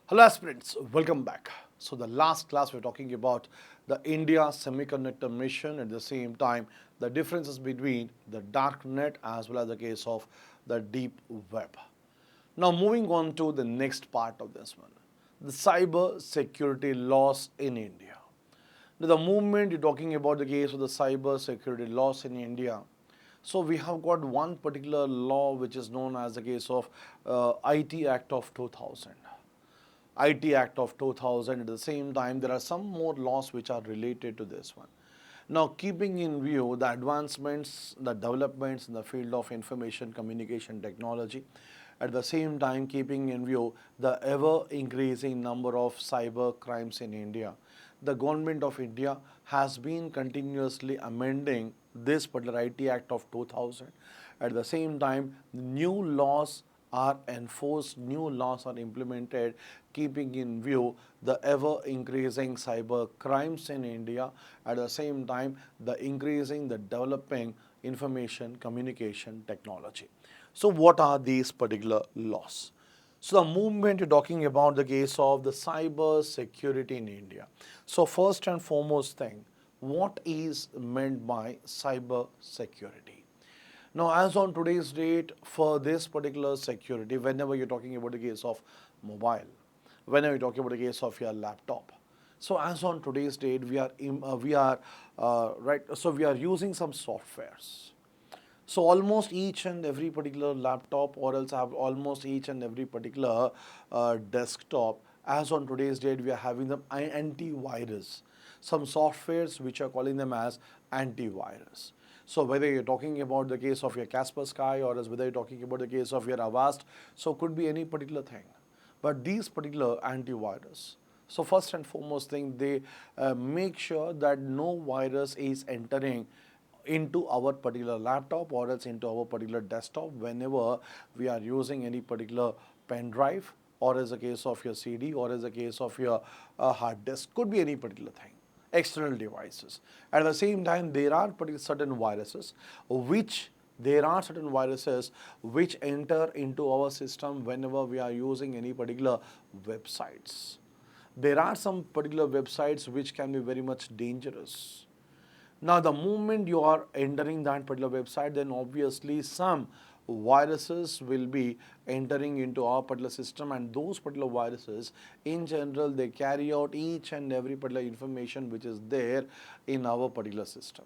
Hello aspirants, welcome back. So the last class we're talking about the India Semiconductor Mission, at the same time the differences between the dark net as well as the case of the deep web. Now moving on to the next part of this one, the cyber security laws in India. Now, the movement you're talking about the case of the cyber security laws in India. So we have got one particular law which is known as the case of IT Act of 2000. IT Act of 2000. At the same time, there are some more laws which are related to this one. Now, keeping in view the advancements, the developments in the field of information communication technology, at the same time keeping in view the ever increasing number of cyber crimes in India, the government of India has been continuously amending this particular IT Act of 2000. At the same time, new laws are enforced, new laws are implemented, keeping in view the ever increasing cyber crimes in India, at the same time the increasing, the developing information communication technology. So what are these particular laws? So the movement you're talking about the case of the cyber security in India. So first and foremost thing, what is meant by cyber security? Now, as on today's date, for this particular security, whenever you're talking about the case of mobile, whenever you're talking about the case of your laptop, so as on today's date, we are using some softwares. So almost each and every particular laptop, or else have almost each and every particular desktop, as on today's date, we are having them antivirus. Some softwares which are calling them as antivirus. So whether you're talking about the case of your Kaspersky, or as whether you're talking about the case of your Avast, so could be any particular thing. But these particular antivirus, so first and foremost thing, they make sure that no virus is entering into our particular laptop or else into our particular desktop whenever we are using any particular pen drive, or as a case of your CD, or as a case of your hard disk, could be any particular thing, external devices. At the same time, there are certain viruses which enter into our system whenever we are using any particular websites. There are some particular websites which can be very much dangerous. Now, the moment you are entering that particular website, then obviously some viruses will be entering into our particular system, and those particular viruses in general, they carry out each and every particular information which is there in our particular system,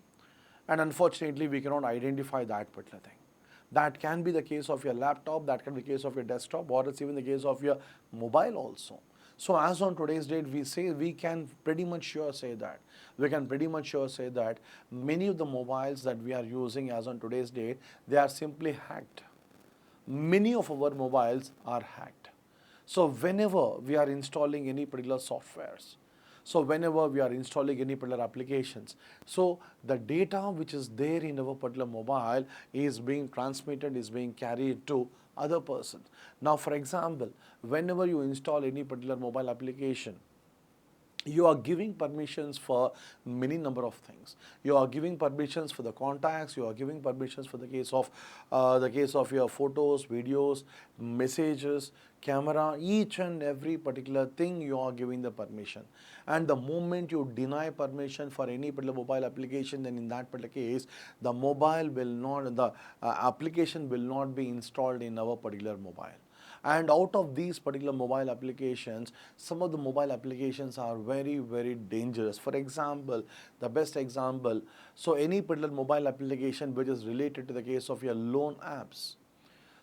and unfortunately we cannot identify that particular thing. That can be the case of your laptop, that can be the case of your desktop, or it's even the case of your mobile also. So as on today's date, we can pretty much sure say that many of the mobiles that we are using as on today's date, they are simply hacked. Many of our mobiles are hacked. So whenever we are installing any particular softwares, so whenever we are installing any particular applications, so the data which is there in our particular mobile is being transmitted, is being carried to other persons. Now, for example, whenever you install any particular mobile application, you are giving permissions for many number of things. You are giving permissions for the contacts, you are giving permissions for the case of your photos, videos, messages, camera, each and every particular thing you are giving the permission. And the moment you deny permission for any particular mobile application, then in that particular case, the application will not be installed in our particular mobile. And out of these particular mobile applications, some of the mobile applications are very, very dangerous. For example, the best example, so any particular mobile application which is related to the case of your loan apps.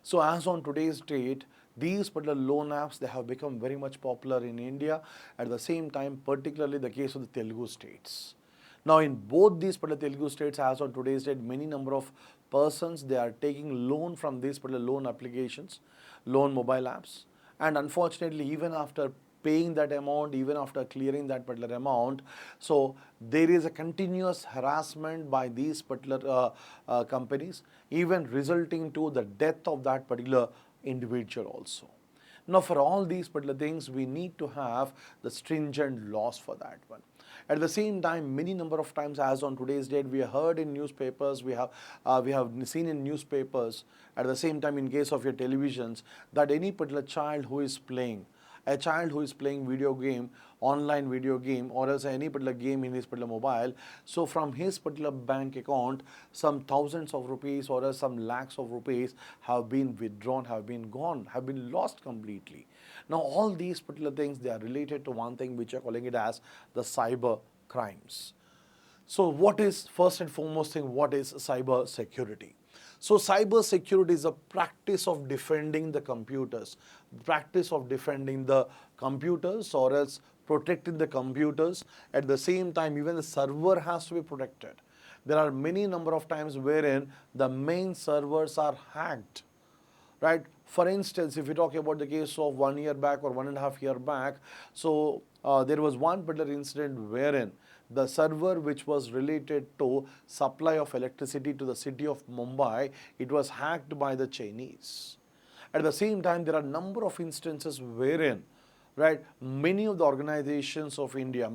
So as on today's date, these particular loan apps, they have become very much popular in India. At the same time, particularly the case of the Telugu states. Now, in both these particular Telugu states, as on today's date, many number of persons, they are taking loan from these particular loan applications, loan mobile apps. And unfortunately, even after paying that amount, even after clearing that particular amount, so there is a continuous harassment by these particular companies, even resulting to the death of that particular individual also. Now, for all these particular things, we need to have the stringent laws for that one. At the same time, many number of times, as on today's date, we heard in newspapers, we have seen in newspapers. At the same time, in case of your televisions, that any particular child who is playing, A child who is playing video game, online video game, or else any particular game in his particular mobile, so from his particular bank account, some thousands of rupees or else some lakhs of rupees have been withdrawn, have been gone, have been lost completely. Now all these particular things, they are related to one thing which are calling it as the cyber crimes. So what is, first and foremost thing, what is cyber security? So cyber security is a practice of defending the computers, practice of defending the computers or else protecting the computers. At the same time, even the server has to be protected. There are many number of times wherein the main servers are hacked, right? For instance, if we talk about the case of 1 year back or 1.5 year back, so there was one particular incident wherein the server which was related to supply of electricity to the city of Mumbai, it was hacked by the Chinese. At the same time, there are number of instances wherein, right, many of the organizations of India,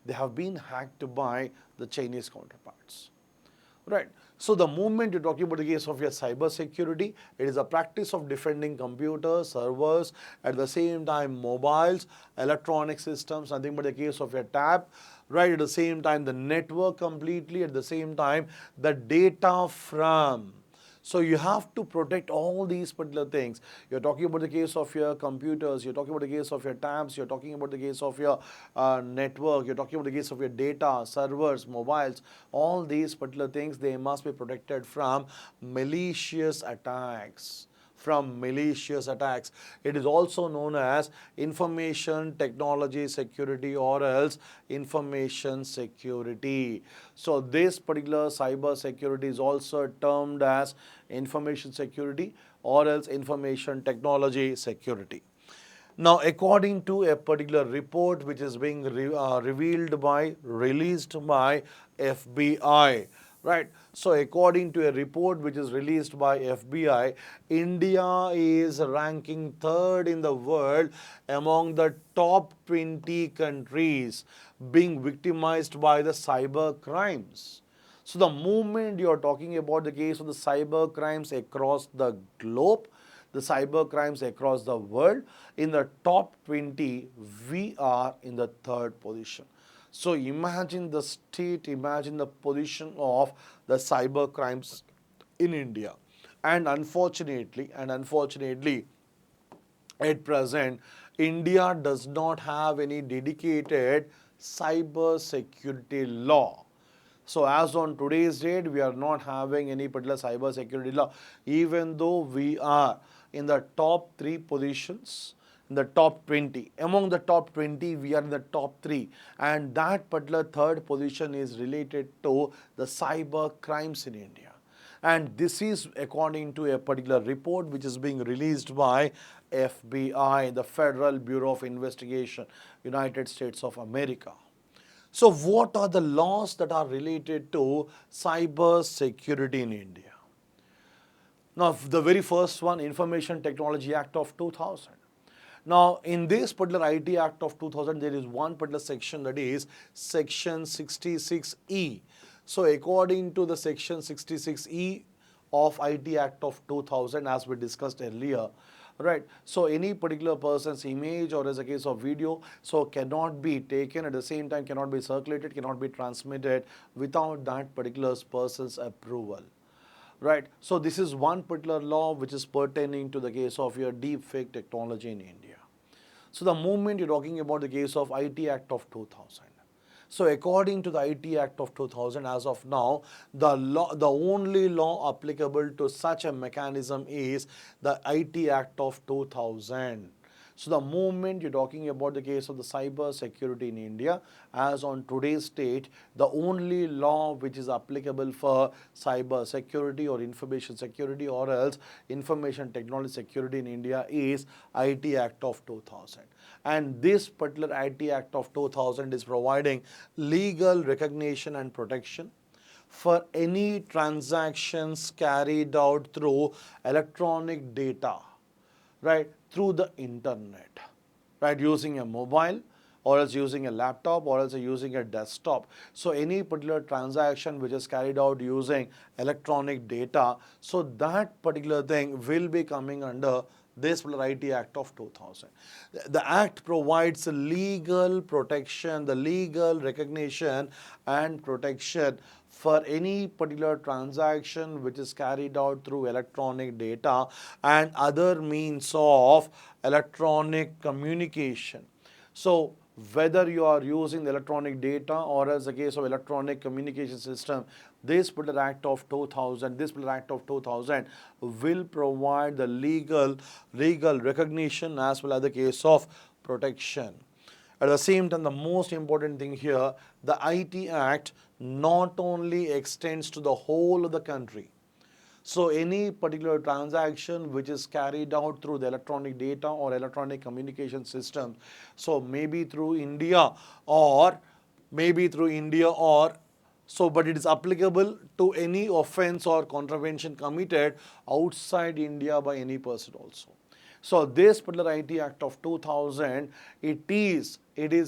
they have been hacked by the Chinese counterparts. Right. So the moment you're talking about the case of your cyber security, it is a practice of defending computers, servers, at the same time mobiles, electronic systems, nothing but the case of your tab, right? At the same time the network completely, at the same time the data from. So you have to protect all these particular things. You're talking about the case of your computers, you're talking about the case of your tabs, you're talking about the case of your network, you're talking about the case of your data, servers, mobiles. All these particular things, they must be protected from malicious attacks. From malicious attacks. It is also known as information technology security or else information security. So this particular cyber security is also termed as information security or else information technology security. Now, according to a particular report which is being released by FBI, right? So, according to a report which is released by FBI, India is ranking third in the world among the top 20 countries being victimized by the cyber crimes. So, the moment you are talking about the case of the cyber crimes across the globe, the cyber crimes across the world, in the top 20, we are in the third position. So imagine the state, imagine the position of the cyber crimes in India. And unfortunately, at present, India does not have any dedicated cyber security law. So as on today's date, we are not having any particular cyber security law, even though we are in the top 3 positions, in the top 20. Among the top 20, we are in the top 3. And that particular third position is related to the cyber crimes in India. And this is according to a particular report which is being released by FBI, the Federal Bureau of Investigation, United States of America. So what are the laws that are related to cyber security in India? Now, the very first one, Information Technology Act of 2000. Now, in this particular IT Act of 2000, there is one particular section, that is Section 66E. So, according to the Section 66E of IT Act of 2000, as we discussed earlier, right? So any particular person's image or as a case of video, so cannot be taken, at the same time cannot be circulated, cannot be transmitted without that particular person's approval. Right. So this is one particular law which is pertaining to the case of your deep fake technology in India. So the moment you're talking about the case of IT Act of 2000. So according to the IT Act of 2000, as of now, the only law applicable to such a mechanism is the IT Act of 2000. So the moment you're talking about the case of the cyber security in India, as on today's date, the only law which is applicable for cyber security or information security or else information technology security in India is IT Act of 2000. And this particular IT Act of 2000 is providing legal recognition and protection for any transactions carried out through electronic data, right, through the internet, right, using a mobile or else using a laptop or else using a desktop. So any particular transaction which is carried out using electronic data, so that particular thing will be coming under this particular IT Act of 2000. The Act provides legal protection, the legal recognition and protection for any particular transaction which is carried out through electronic data and other means of electronic communication. So whether you are using the electronic data or as a case of electronic communication system, this particular Act of 2000, this particular Act of 2000 will provide the legal recognition as well as the case of protection. At the same time, the most important thing here, the IT Act not only extends to the whole of the country. So any particular transaction which is carried out through the electronic data or electronic communication system, so maybe through India or but it is applicable to any offense or contravention committed outside India by any person also. So this particular IT Act of 2000, it is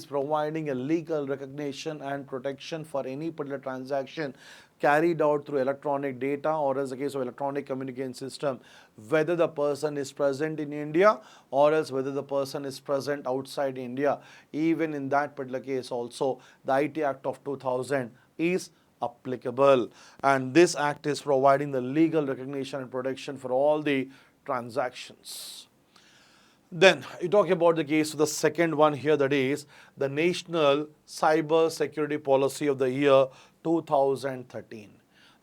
providing a legal recognition and protection for any particular transaction carried out through electronic data or as a case of electronic communication system, whether the person is present in India or else whether the person is present outside India. Even in that particular case also, the IT Act of 2000 is applicable, and this act is providing the legal recognition and protection for all the transactions. Then you talk about the case of the second one here, that is the National Cyber Security Policy of the year 2013.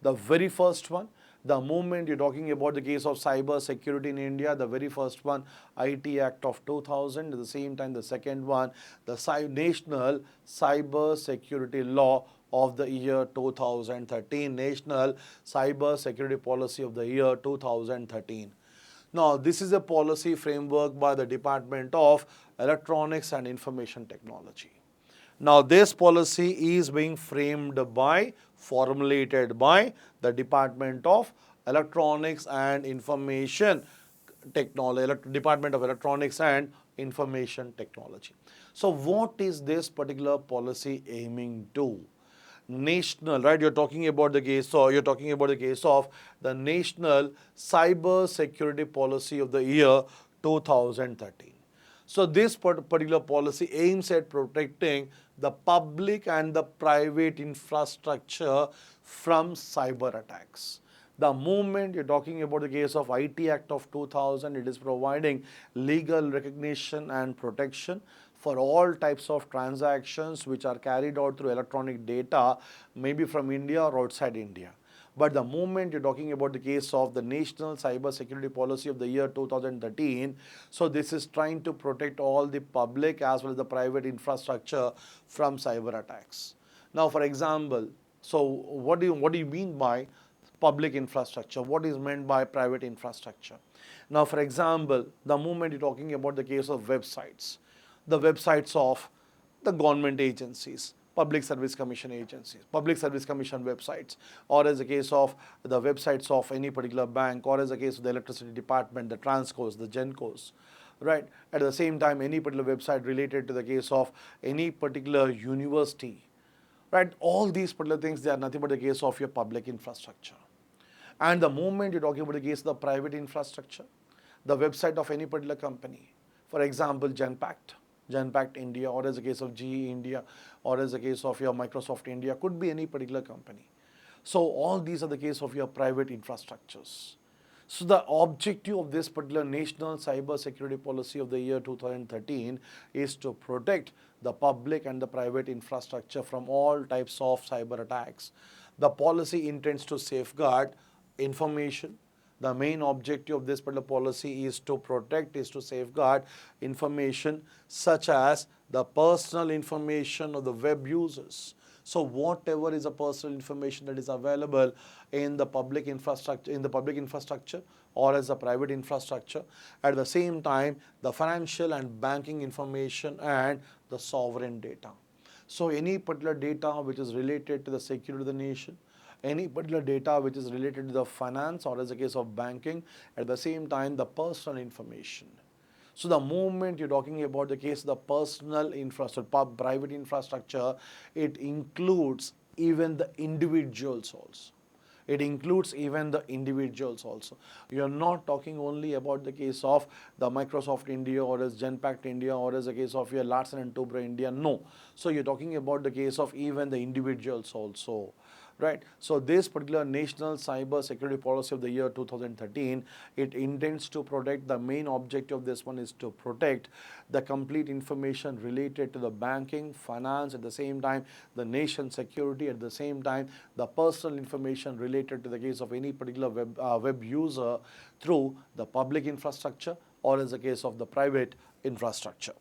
The very first one, the moment you're talking about the case of cyber security in India, the very first one, IT Act of 2000. At the same time, the second one, the National Cyber Security Law of the year 2013, National Cyber Security Policy of the year 2013. Now, this is a policy framework by the Department of Electronics and Information Technology. Now, this policy is being formulated by the Department of Electronics and Information Technology, Department of Electronics and Information Technology. So, what is this particular policy aiming to? National, right? You're talking about the case of the National Cyber Security Policy of the year 2013. So this particular policy aims at protecting the public and the private infrastructure from cyber attacks. The moment you're talking about the case of IT Act of 2000, it is providing legal recognition and protection for all types of transactions which are carried out through electronic data, maybe from India or outside India. But the moment you're talking about the case of the National Cyber Security Policy of the year 2013, so this is trying to protect all the public as well as the private infrastructure from cyber attacks. Now, for example, so what do you mean by public infrastructure? What is meant by private infrastructure? Now, for example, the moment you're talking about the case of websites, the websites of the government agencies, public service commission agencies, public service commission websites, or as a case of the websites of any particular bank, or as a case of the electricity department, the Transcos, the Gencos, right? At the same time, any particular website related to the case of any particular university, right? All these particular things, they are nothing but the case of your public infrastructure. And the moment you're talking about the case of the private infrastructure, the website of any particular company, for example, Genpact India, or as a case of GE India, or as a case of your Microsoft India, could be any particular company. So all these are the case of your private infrastructures. So the objective of this particular National Cyber Security Policy of the year 2013 is to protect the public and the private infrastructure from all types of cyber attacks. The policy intends to safeguard information. The main objective of this particular policy is to safeguard information such as the personal information of the web users. So whatever is a personal information that is available in the public infrastructure, or as a private infrastructure, at the same time the financial and banking information and the sovereign data. So any particular data which is related to the security of the nation, any particular data which is related to the finance, or as a case of banking, at the same time the personal information. So the moment you're talking about the case of the personal infrastructure, private infrastructure, it includes even the individuals also. It includes even the individuals also. You're not talking only about the case of the Microsoft India or as Genpact India or as a case of your Larsen and Toubro India. No. So you're talking about the case of even the individuals also. Right. So this particular National Cyber Security Policy of the year 2013, it intends to protect, the main objective of this one is to protect the complete information related to the banking, finance, at the same time the nation security, at the same time the personal information related to the case of any particular web user through the public infrastructure or as a case of the private infrastructure.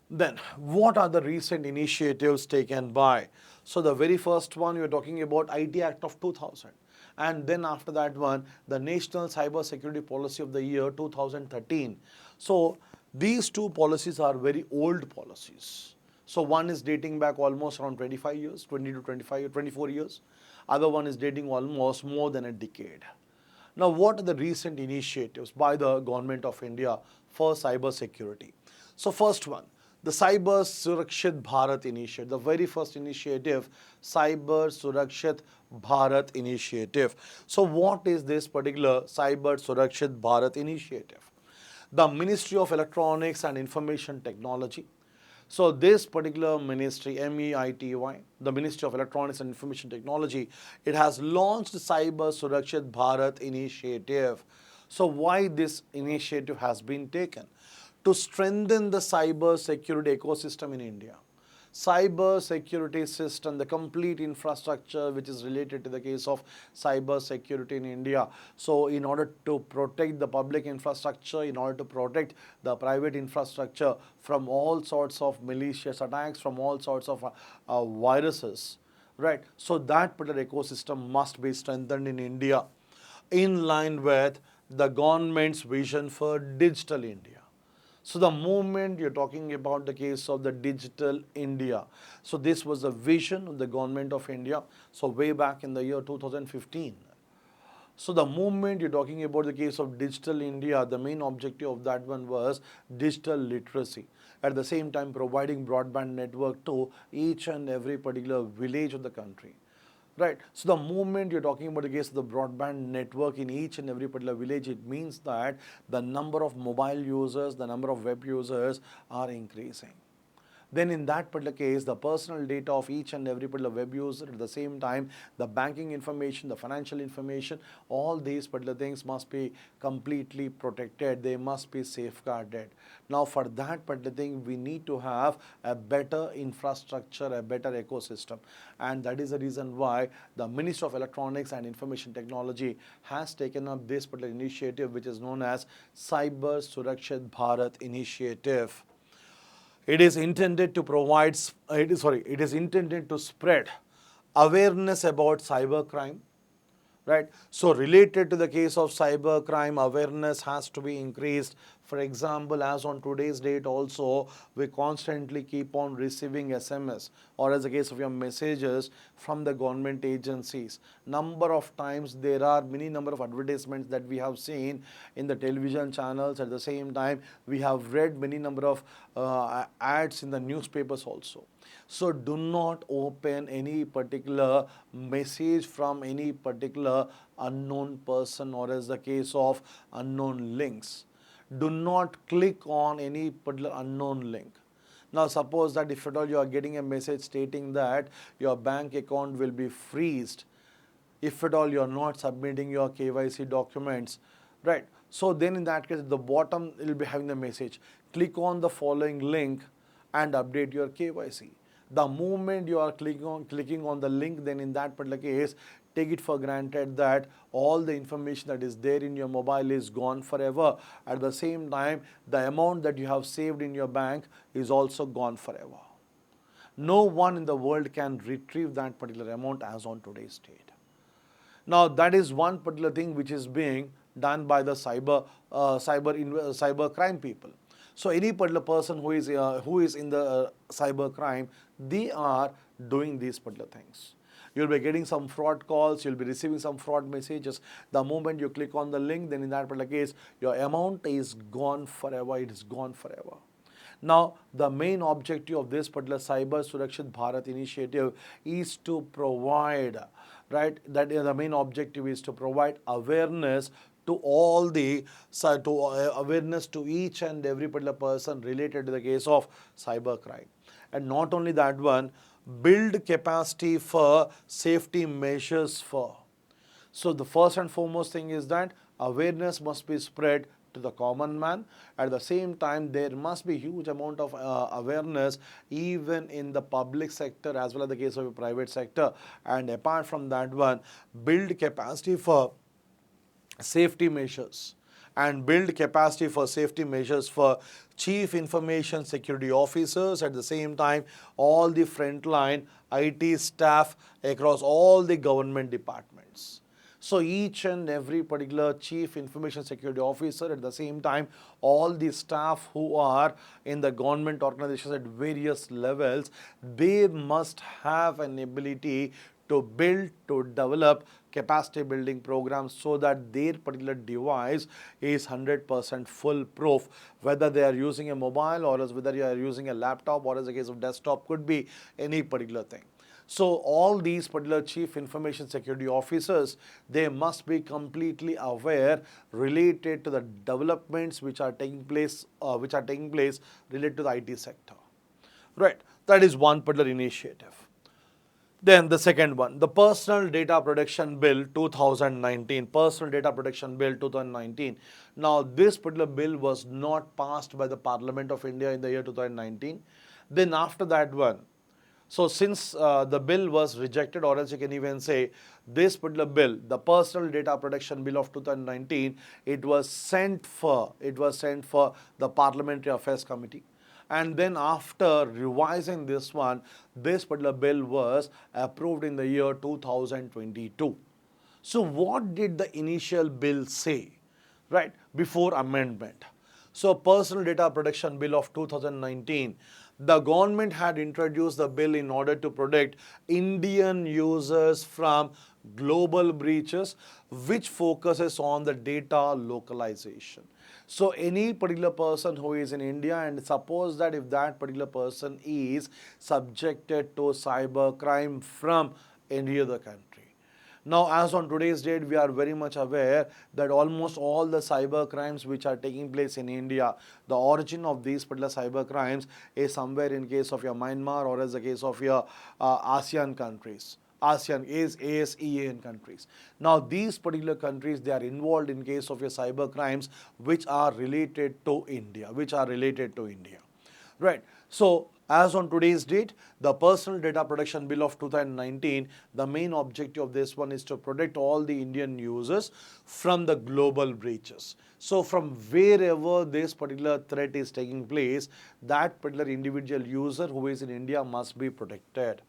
Then, what are the recent initiatives taken by? So, the very first one, you're talking about IT Act of 2000. And then after that one, the National Cyber Security Policy of the year 2013. So, these two policies are very old policies. So, one is dating back almost around 25 years, 20 to 25, 24 years. Other one is dating almost more than a decade. Now, what are the recent initiatives by the Government of India for cyber security? So, first one, the Cyber Surakshit Bharat Initiative, the very first initiative, Cyber Surakshit Bharat Initiative. So, what is this particular Cyber Surakshit Bharat Initiative? The Ministry of Electronics and Information Technology. So this particular ministry, MEITY, the Ministry of Electronics and Information Technology, it has launched Cyber Surakshit Bharat Initiative. So why this initiative has been taken? To strengthen the cyber security ecosystem in India. Cyber security system, the complete infrastructure which is related to the case of cyber security in India. So in order to protect the public infrastructure, in order to protect the private infrastructure from all sorts of malicious attacks, from all sorts of viruses, right? So that particular ecosystem must be strengthened in India in line with the government's vision for digital India. So the moment you're talking about the case of the digital India. So this was the vision of the Government of India. So way back in the year 2015. So the moment you're talking about the case of digital India, the main objective of that one was digital literacy. At the same time providing broadband network to each and every particular village of the country. Right. So the moment you're talking about the case of the broadband network in each and every particular village, it means that the number of mobile users, the number of web users are increasing. Then in that particular case, the personal data of each and every particular web user, at the same time, the banking information, the financial information, all these particular things must be completely protected. They must be safeguarded. Now, for that particular thing, we need to have a better infrastructure, a better ecosystem. And that is the reason why the Ministry of Electronics and Information Technology has taken up this particular initiative, which is known as Cyber Surakshit Bharat Initiative. It is intended to provide, it is intended to spread awareness about cybercrime, right? So related to the case of cybercrime, awareness has to be increased. For example, as on today's date also, we constantly keep on receiving SMS or as a case of your messages from the government agencies. Number of times there are many number of advertisements that we have seen in the television channels. At the same time, we have read many number of ads in the newspapers also. So do not open any particular message from any particular unknown person or as the case of unknown links. Do not click on any particular unknown link. Now suppose that if at all you are getting a message stating that your bank account will be freezed if at all you are not submitting your KYC documents, right? So then in that case, at the bottom it will be having the message, click on the following link and update your KYC. The moment you are clicking on the link, then in that particular case, take it for granted that all the information that is there in your mobile is gone forever. At the same time, the amount that you have saved in your bank is also gone forever. No one in the world can retrieve that particular amount as on today's date. Now, that is one particular thing which is being done by the cyber crime people. So any particular person who is in the cyber crime, they are doing these particular things. You'll be getting some fraud calls, you'll be receiving some fraud messages. The moment you click on the link, then in that particular case, your amount is gone forever, it is gone forever. Now, the main objective of this particular Cyber Surakshit Bharat initiative is to provide, right, that is the main objective is to provide awareness to all the, awareness to each and every particular person related to the case of cyber crime. And not only that one, build capacity for safety measures for. So the first and foremost thing is that awareness must be spread to the common man. At the same time, there must be huge amount of awareness even in the public sector as well as the case of the private sector. And apart from that one, build capacity for safety measures and build capacity for safety measures for chief information security officers, at the same time all the frontline IT staff across all the government departments. So each and every particular chief information security officer, at the same time all the staff who are in the government organizations at various levels, they must have an ability to build, to develop capacity building programs so that their particular device is 100% foolproof, whether they are using a mobile or else whether you are using a laptop or as a case of desktop, could be any particular thing. So all these particular chief information security officers, they must be completely aware related to the developments which are taking place related to the IT sector. Right, that is one particular initiative. Then the second one, the Personal Data Protection Bill 2019. Personal Data Protection Bill 2019. Now, this particular bill was not passed by the Parliament of India in the year 2019. Then after that one, so since the bill was rejected, or else you can even say this particular bill, the Personal Data Protection Bill of 2019, it was sent for the Parliamentary Affairs Committee. And then after revising this one, this particular bill was approved in the year 2022. So what did the initial bill say, right, before amendment? So Personal Data Protection Bill of 2019, the government had introduced the bill in order to protect Indian users from global breaches, which focuses on the data localization. So any particular person who is in India, and suppose that if that particular person is subjected to cyber crime from any other country. Now, as on today's date, we are very much aware that almost all the cyber crimes which are taking place in India, the origin of these particular cyber crimes is somewhere in case of your Myanmar or as the case of your ASEAN countries. ASEAN is ASEAN countries. Now, these particular countries, they are involved in case of your cyber crimes which are related to India, Right. So, as on today's date, the Personal Data Protection Bill of 2019, the main objective of this one is to protect all the Indian users from the global breaches. So, from wherever this particular threat is taking place, that particular individual user who is in India must be protected.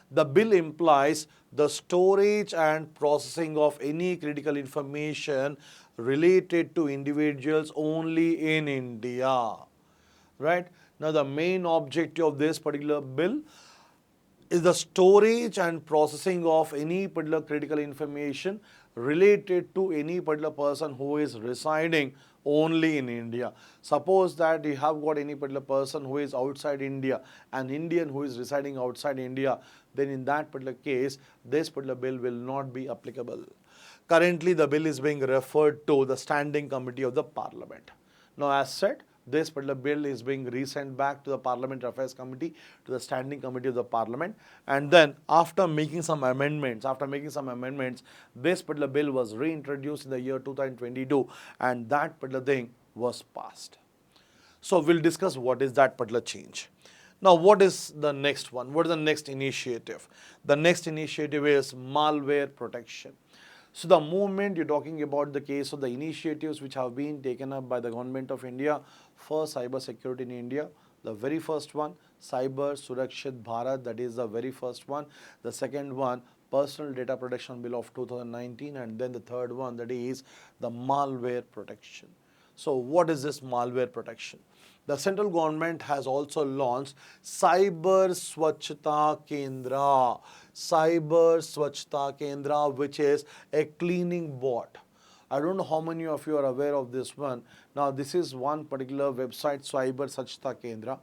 The bill implies the storage and processing of any critical information related to individuals only in India. Right? Now, the main objective of this particular bill is the storage and processing of any particular critical information related to any particular person who is residing only in India. Suppose that you have got any particular person who is outside India, an Indian who is residing outside India, then in that particular case, this particular bill will not be applicable. Currently, the bill is being referred to the Standing Committee of the Parliament. Now, as said, this particular bill is being resent back to the Parliamentary Affairs Committee, to the Standing Committee of the Parliament, and then after making some amendments, this particular bill was reintroduced in the year 2022, and that particular thing was passed. So we'll discuss what is that particular change. Now, what is the next one? What is the next initiative? The next initiative is malware protection. So the moment you're talking about the case of the initiatives which have been taken up by the government of India for cyber security in India, the very first one, Cyber Surakshit Bharat, that is the very first one. The second one, Personal Data Protection Bill of 2019, and then the third one, that is the malware protection. So what is this malware protection? The central government has also launched Cyber Swachhta Kendra, which is a cleaning bot. I don't know how many of you are aware of this one. Now, this is one particular website, Cyber Sachta Kendra.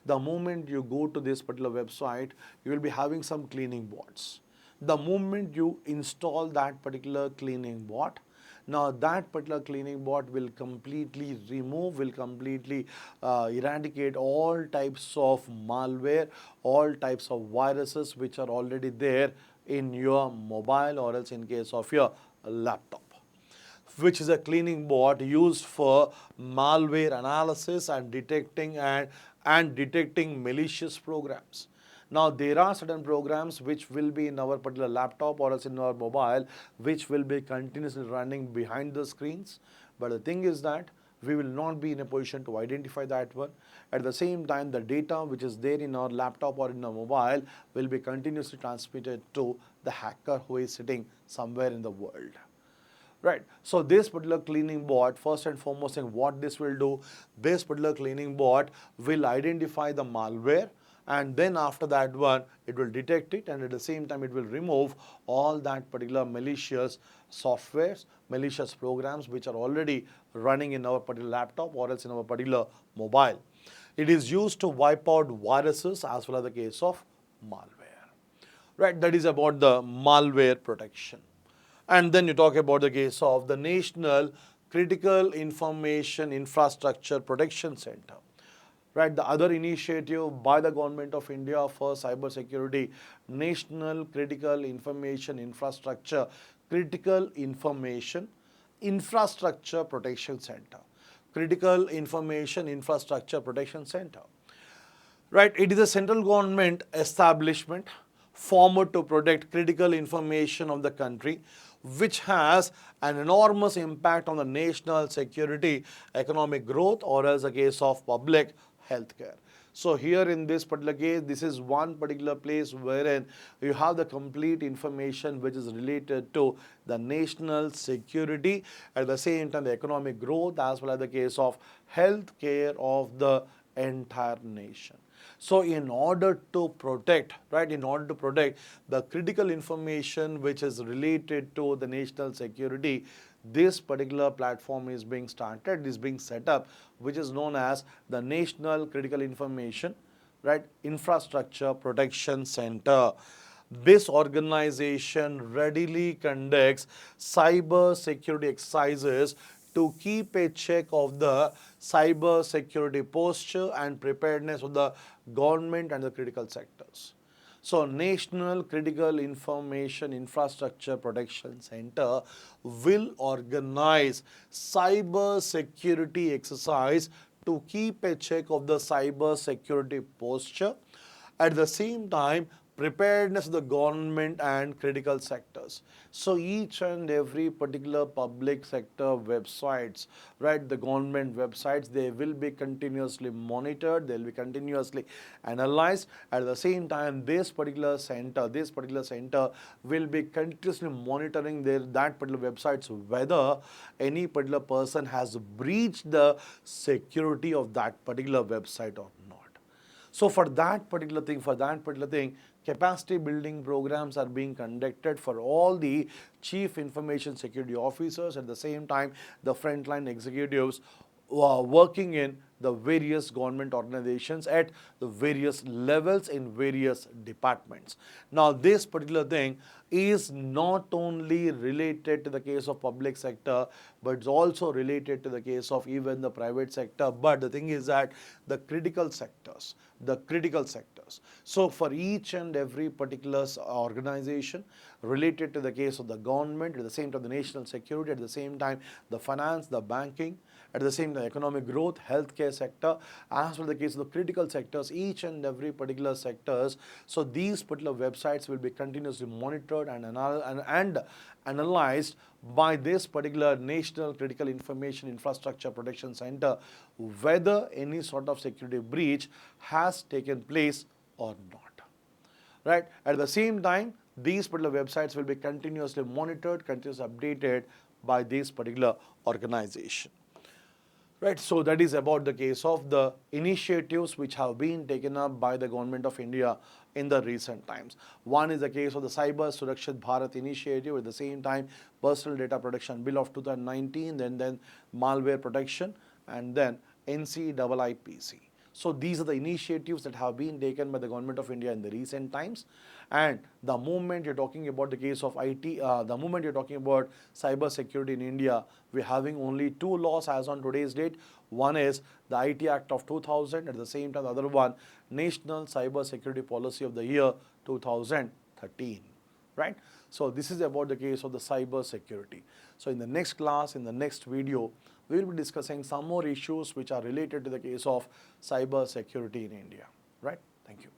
The moment you go to this particular website, you will be having some cleaning bots. The moment you install that particular cleaning bot, now that particular cleaning bot will completely remove, will completely eradicate all types of malware, all types of viruses which are already there in your mobile or else in case of your laptop, which is a cleaning bot used for malware analysis and detecting malicious programs. Now, there are certain programs which will be in our particular laptop or else in our mobile, which will be continuously running behind the screens. But the thing is that we will not be in a position to identify that one. At the same time, the data which is there in our laptop or in our mobile will be continuously transmitted to the hacker who is sitting somewhere in the world. Right. So this particular cleaning bot, first and foremost thing, what this will do, this particular cleaning bot will identify the malware, and then after that one, it will detect it, and at the same time, it will remove all that particular malicious softwares, malicious programs which are already running in our particular laptop or else in our particular mobile. It is used to wipe out viruses as well as the case of malware. Right. That is about the malware protection. And then you talk about the case of the National Critical Information Infrastructure Protection Center. Right, the other initiative by the Government of India for cyber security, National Critical Information Infrastructure Protection Center. Critical Information Infrastructure Protection Center. Right, it is a central government establishment formed to protect critical information of the country, which has an enormous impact on the national security, economic growth, or as a case of public healthcare. So here in this particular case, this is one particular place wherein you have the complete information which is related to the national security, at the same time the economic growth as well as the case of healthcare of the entire nation. So in order to protect, right, in order to protect the critical information which is related to the national security, this particular platform is being started, is being set up, which is known as the National Critical Information, right, Infrastructure Protection Center. This organization readily conducts cyber security exercises to keep a check of the cyber security posture and preparedness of the government and the critical sectors. So, National Critical Information Infrastructure Protection Center will organize cyber security exercise to keep a check of the cyber security posture. At the same time, preparedness of the government and critical sectors. So each and every particular public sector websites, right, the government websites, they will be continuously monitored, they will be continuously analyzed. At the same time, this particular center will be continuously monitoring that particular websites, whether any particular person has breached the security of that particular website or not. So for that particular thing, capacity building programs are being conducted for all the chief information security officers, at the same time the frontline executives who are working in the various government organizations at the various levels in various departments. Now, this particular thing is not only related to the case of public sector, but it's also related to the case of even the private sector. But the thing is that the critical sectors. So for each and every particular organization related to the case of the government, at the same time the national security, at the same time the finance, the banking, at the same time economic growth, healthcare sector, as well the case of the critical sectors, each and every particular sectors. So these particular websites will be continuously monitored and analyzed by this particular National Critical Information Infrastructure Protection Center, whether any sort of security breach has taken place or not. Right? At the same time, these particular websites will be continuously monitored, continuously updated by this particular organization. Right, so that is about the case of the initiatives which have been taken up by the government of India in the recent times. One is the case of the Cyber Surakshit Bharat initiative, at the same time Personal Data Protection Bill of 2019, then malware protection, and then NCIIPC. So these are the initiatives that have been taken by the government of India in the recent times. And the moment you're talking about the case of IT, the moment you're talking about cyber security in India, we're having only two laws as on today's date. One is the IT Act of 2000, at the same time the other one, National Cyber Security Policy of the year 2013. Right? So this is about the case of the cyber security. So in the next class, in the next video, we will be discussing some more issues which are related to the case of cyber security in India. Right? Thank you.